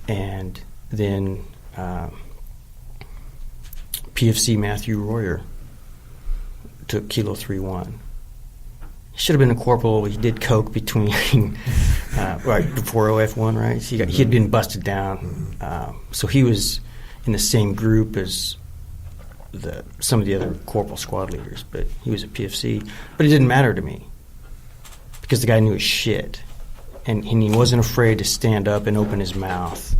And then PFC Matthew Royer took Kilo 3-1. He should have been a corporal. He did coke between right before OF1, right? So he had been busted down. So he was in the same group as some of the other corporal squad leaders, but he was a PFC. But it didn't matter to me because the guy knew his shit, and he wasn't afraid to stand up and open his mouth,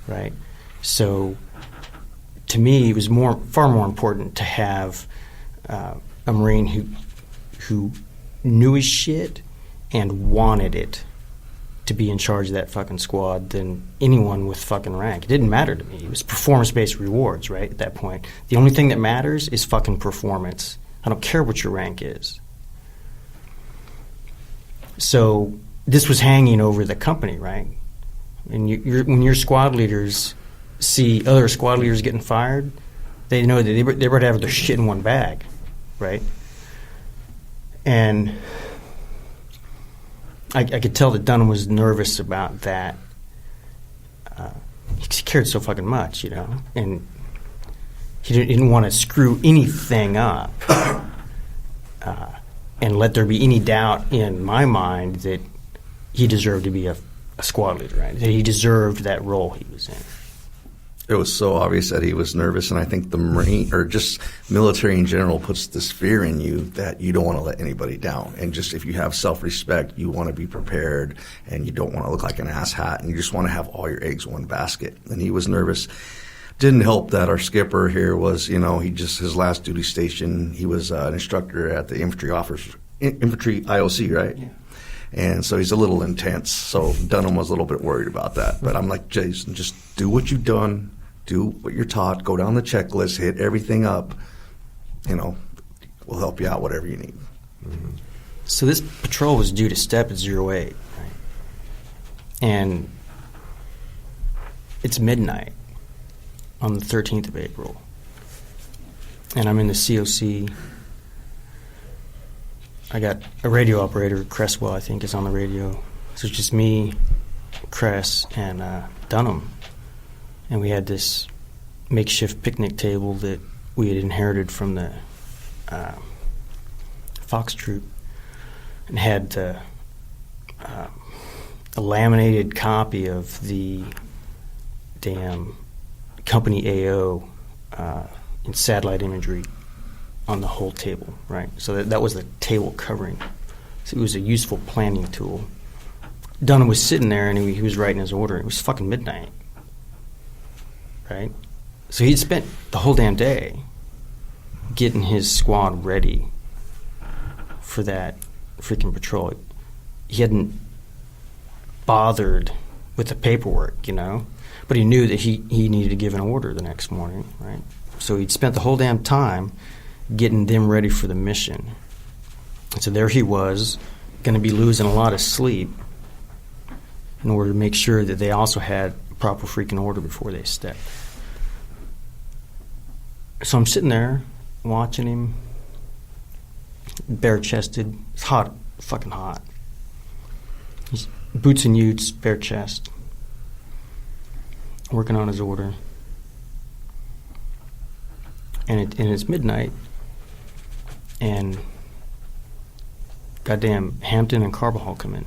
right? So to me, it was far more important to have a Marine who knew his shit and wanted it to be in charge of that fucking squad than anyone with fucking rank. It didn't matter to me. It was performance-based rewards, right, at that point. The only thing that matters is fucking performance. I don't care what your rank is. So this was hanging over the company, right? And when your squad leaders see other squad leaders getting fired, they know that they better have their shit in one bag, right? And I could tell that Dunham was nervous about that. He cared so fucking much, and he didn't want to screw anything up and let there be any doubt in my mind that he deserved to be a squad leader, right? That he deserved that role he was in. It was so obvious that he was nervous, and I think the Marine, or just military in general, puts this fear in you that you don't want to let anybody down. And just if you have self-respect, you want to be prepared, and you don't want to look like an asshat, and you just want to have all your eggs in one basket. And he was nervous. Didn't help that our skipper here was, his last duty station, he was an instructor at the infantry IOC, right? Yeah. And so he's a little intense. So Dunham was a little bit worried about that. But I'm like, Jason, just do what you've done. Do what you're taught. Go down the checklist. Hit everything up. We'll help you out, whatever you need. Mm-hmm. So this patrol was due to step at 08, right? And it's midnight on the 13th of April. And I'm in the COC. I got a radio operator, Cresswell, I think, is on the radio. So it's just me, Cress, and Dunham. And we had this makeshift picnic table that we had inherited from the Fox Troop, and had a laminated copy of the damn company AO in satellite imagery on the whole table, right? So that was the table covering. So it was a useful planning tool. Dunham was sitting there, and he was writing his order. It was fucking midnight, right? So he'd spent the whole damn day getting his squad ready for that freaking patrol. He hadn't bothered with the paperwork, but he knew that he needed to give an order the next morning, right? So he'd spent the whole damn time getting them ready for the mission. And so there he was, going to be losing a lot of sleep in order to make sure that they also had a proper freaking order before they stepped. So I'm sitting there watching him, bare-chested. It's hot, fucking hot. He's boots and utes, bare chest, working on his order. And it's midnight, and goddamn Hampton and Carbajal come in.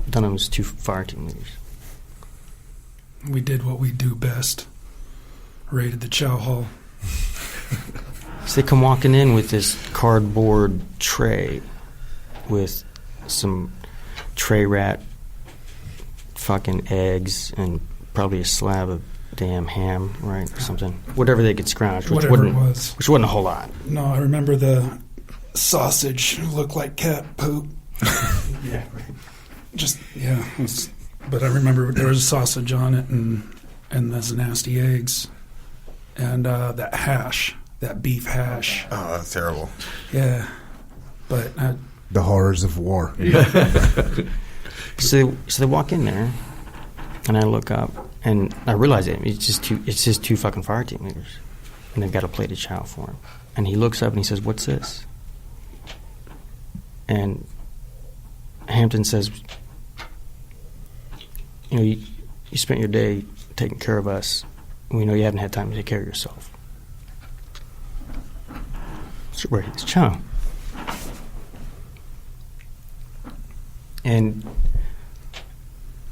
Dunham's 2 fire team leaders. We did what we do best. Raided the chow hall. So they come walking in with this cardboard tray with some tray rat fucking eggs and probably a slab of damn ham, right, or something. Whatever they could scrounge, which wasn't a whole lot. No, I remember the sausage looked like cat poop. Yeah, right. But I remember there was a sausage on it and those nasty eggs and that beef hash. Oh, that's terrible. Yeah, but the horrors of war. So they walk in there, and I look up, and I realize it's just two fucking fire team leaders, and they've got a plate of chow for him. And he looks up and he says, "What's this?" And Hampton says, "You spent your day taking care of us. We know you haven't had time to take care of yourself. So we're his chum. And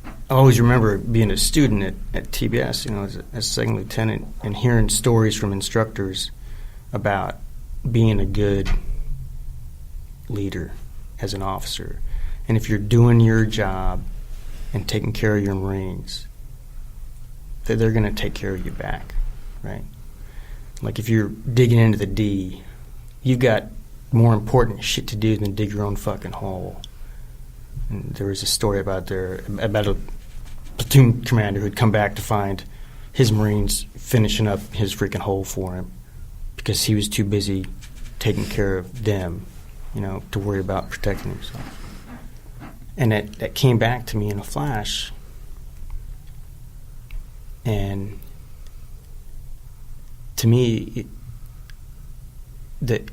I always remember being a student at TBS, as a second lieutenant, and hearing stories from instructors about being a good leader as an officer. And if you're doing your job and taking care of your Marines, that they're going to take care of you back, right? Like if you're digging into the D, you've got more important shit to do than dig your own fucking hole. And there was a story about a platoon commander who'd come back to find his Marines finishing up his freaking hole for him because he was too busy taking care of them, to worry about protecting himself. And that came back to me in a flash. And to me, the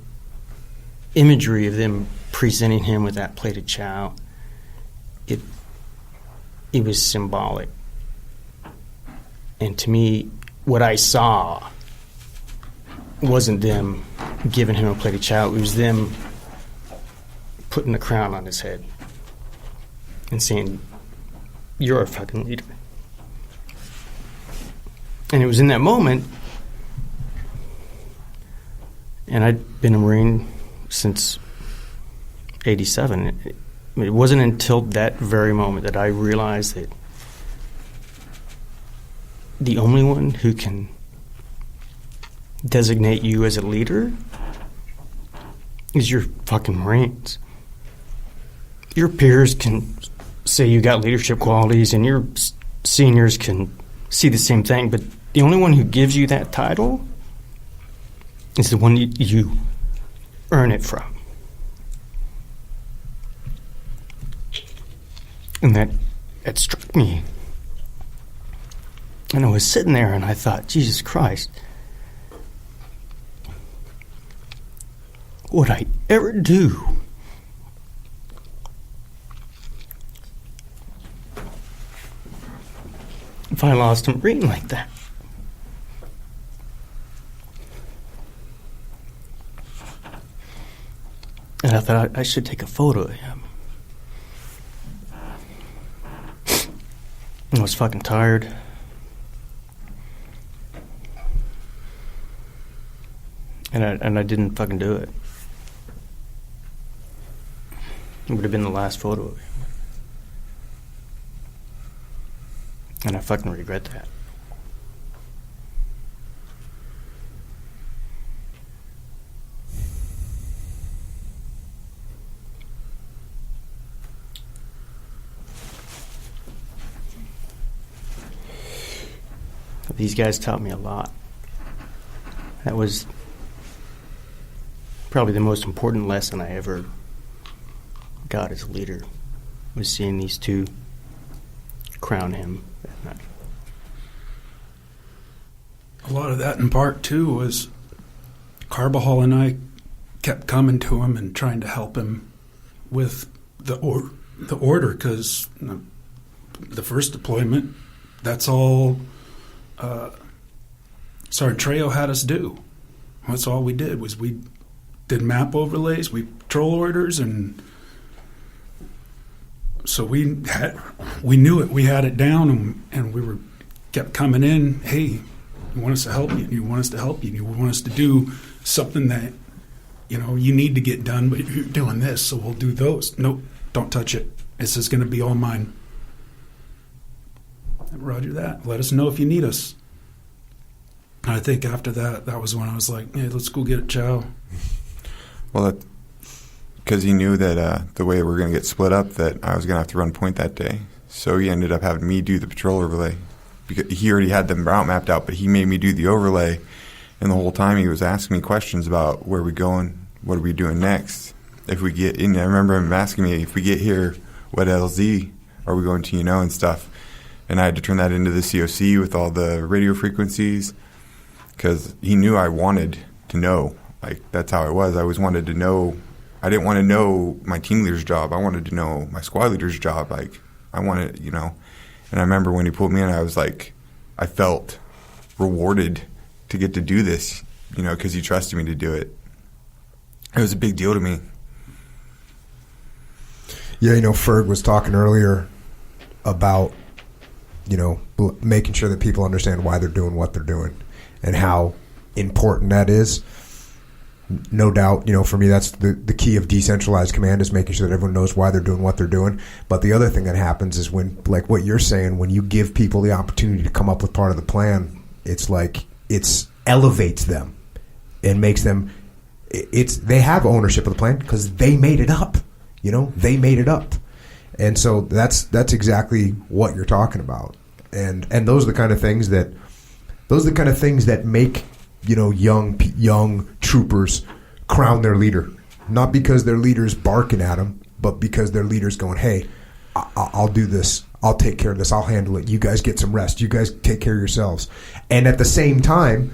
imagery of them presenting him with that plate of chow, it was symbolic. And to me, what I saw wasn't them giving him a plate of chow. It was them putting the crown on his head and saying, "You're a fucking leader." And it was in that moment, and I'd been a Marine since 87. It wasn't until that very moment that I realized that the only one who can designate you as a leader is your fucking Marines. Your peers can say you got leadership qualities, and your seniors can see the same thing, but the only one who gives you that title is the one you earn it from. And that struck me. And I was sitting there and I thought, Jesus Christ, would I ever do if I lost a Marine like that? And I thought I should take a photo of him. I was fucking tired. And I didn't fucking do it. It would have been the last photo of him. And I fucking regret that. These guys taught me a lot. That was probably the most important lesson I ever got as a leader, was seeing these two crown him that night. A lot of that in part, too, was Carbajal and I kept coming to him and trying to help him with the order, because the first deployment, that's all Sergeant Trejo had us do. That's all we did, was we did map overlays, we patrol orders, and so we knew it, we had it down, and we kept coming in. Hey, you want us to help you? You want us to help you? You want us to do something that you need to get done, but you're doing this, so we'll do those. Nope, don't touch it. This is going to be all mine. Roger that. Let us know if you need us. And I think after that was when I was like, hey, let's go get a chow. Well, because he knew that the way we were going to get split up, that I was going to have to run point that day. So he ended up having me do the patrol overlay. Because he already had them route mapped out, but he made me do the overlay. And the whole time he was asking me questions about where we going, what are we doing next. If we get in, I remember him asking me, if we get here, what LZ are we going to, and stuff. And I had to turn that into the COC with all the radio frequencies, because he knew I wanted to know. Like, that's how it was. I always wanted to know. I didn't want to know my team leader's job. I wanted to know my squad leader's job. Like, I wanted, And I remember when he pulled me in, I was like, I felt rewarded to get to do this, because he trusted me to do it. It was a big deal to me. Yeah, Ferg was talking earlier about, making sure that people understand why they're doing what they're doing and how important that is. No doubt, for me, that's the key of decentralized command, is making sure that everyone knows why they're doing what they're doing. But the other thing that happens is when, like what you're saying, when you give people the opportunity to come up with part of the plan, it's like it's elevates them and makes them. They have ownership of the plan because they made it up. They made it up, and so that's exactly what you're talking about. And those are the kind of things that make young troopers crown their leader, not because their leader's barking at them, but because their leader's going, hey, I'll do this. I'll take care of this. I'll handle it. You guys get some rest. You guys take care of yourselves. And at the same time,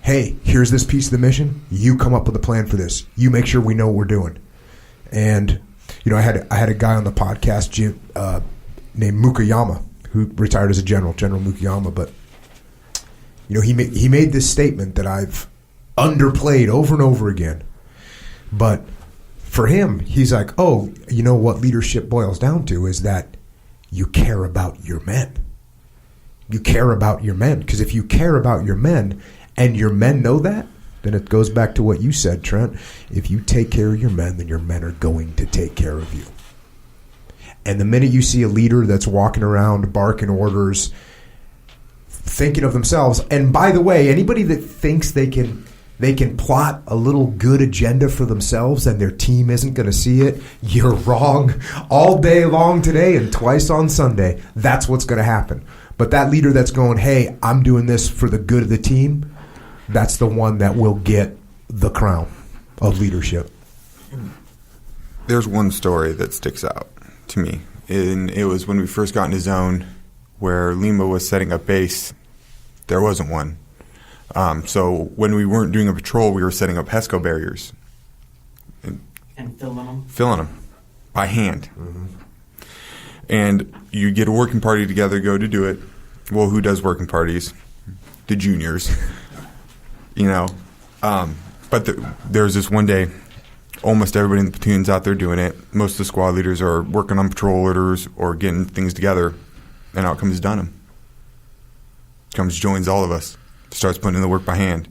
hey, here's this piece of the mission. You come up with a plan for this. You make sure we know what we're doing. And, I had a guy on the podcast, named Mukayama, who retired as a General Mukayama, but he made this statement that I've underplayed over and over again. But for him, he's like, what leadership boils down to is that you care about your men. You care about your men. Because if you care about your men and your men know that, then it goes back to what you said, Trent. If you take care of your men, then your men are going to take care of you. And the minute you see a leader that's walking around barking orders, thinking of themselves, and by the way, anybody that thinks they can plot a little good agenda for themselves and their team isn't going to see it, you're wrong. All day long today and twice on Sunday, that's what's going to happen. But that leader that's going, hey, I'm doing this for the good of the team, that's the one that will get the crown of leadership. There's one story that sticks out to me, and it was when we first got into zone where Lima was setting up base. There wasn't one. So when we weren't doing a patrol, we were setting up HESCO barriers. And filling them? Filling them by hand. Mm-hmm. And you get a working party together, go to do it. Well, who does working parties? The juniors. But there's this one day, almost everybody in the platoon's out there doing it. Most of the squad leaders are working on patrol orders or getting things together, and out comes Dunham. Comes, joins all of us, starts putting in the work by hand.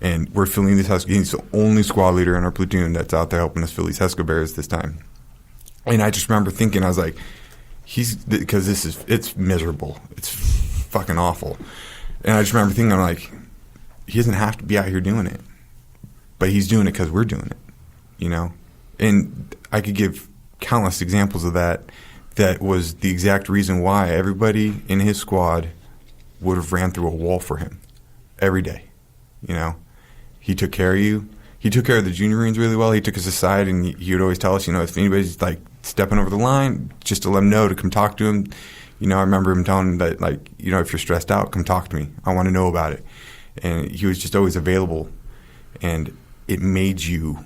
And we're filling these HESCO. He's the only squad leader in our platoon that's out there helping us fill these HESCO barriers this time. And I just remember thinking, I was like, because it's miserable. It's fucking awful. And I just remember thinking, I'm like, he doesn't have to be out here doing it. But he's doing it because we're doing it, And I could give countless examples of that. That was the exact reason why everybody in his squad would have ran through a wall for him every day. He took care of you. He took care of the junior Marines really well. He took us aside and he would always tell us, if anybody's like stepping over the line, just to let him know to come talk to him. I remember him telling him that, like, if you're stressed out, come talk to me. I want to know about it. And he was just always available. And it made you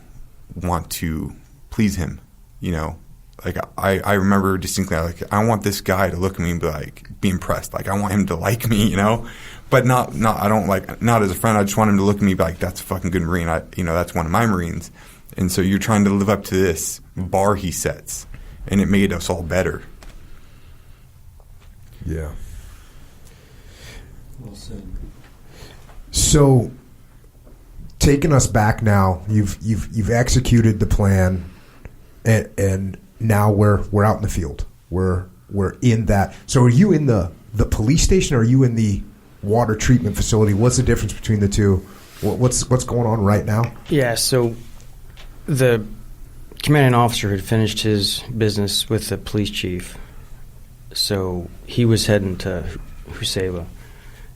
want to please him, Like, I remember distinctly, I want this guy to look at me and be impressed. Like, I want him to like me, But not as a friend. I just want him to look at me and be like, that's a fucking good Marine. That's one of my Marines. And so you're trying to live up to this bar he sets. And it made us all better. Yeah. Well said. So, taking us back now, you've executed the plan, and now we're out in the field. We're in that. So, are you in the police station, or are you in the water treatment facility? What's the difference between the two? What's going on right now? Yeah. So, the commanding officer had finished his business with the police chief, so he was heading to Huseva,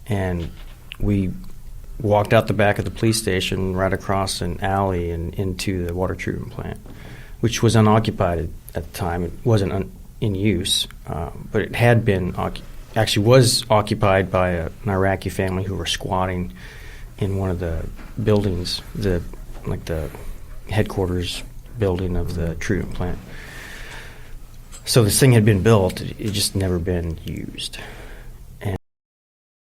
and we walked out the back of the police station right across an alley and into the water treatment plant, which was unoccupied at the time. It wasn't in use, but it had been was occupied by an Iraqi family who were squatting in one of the buildings, the headquarters building of the treatment plant. So this thing had been built, it just never been used.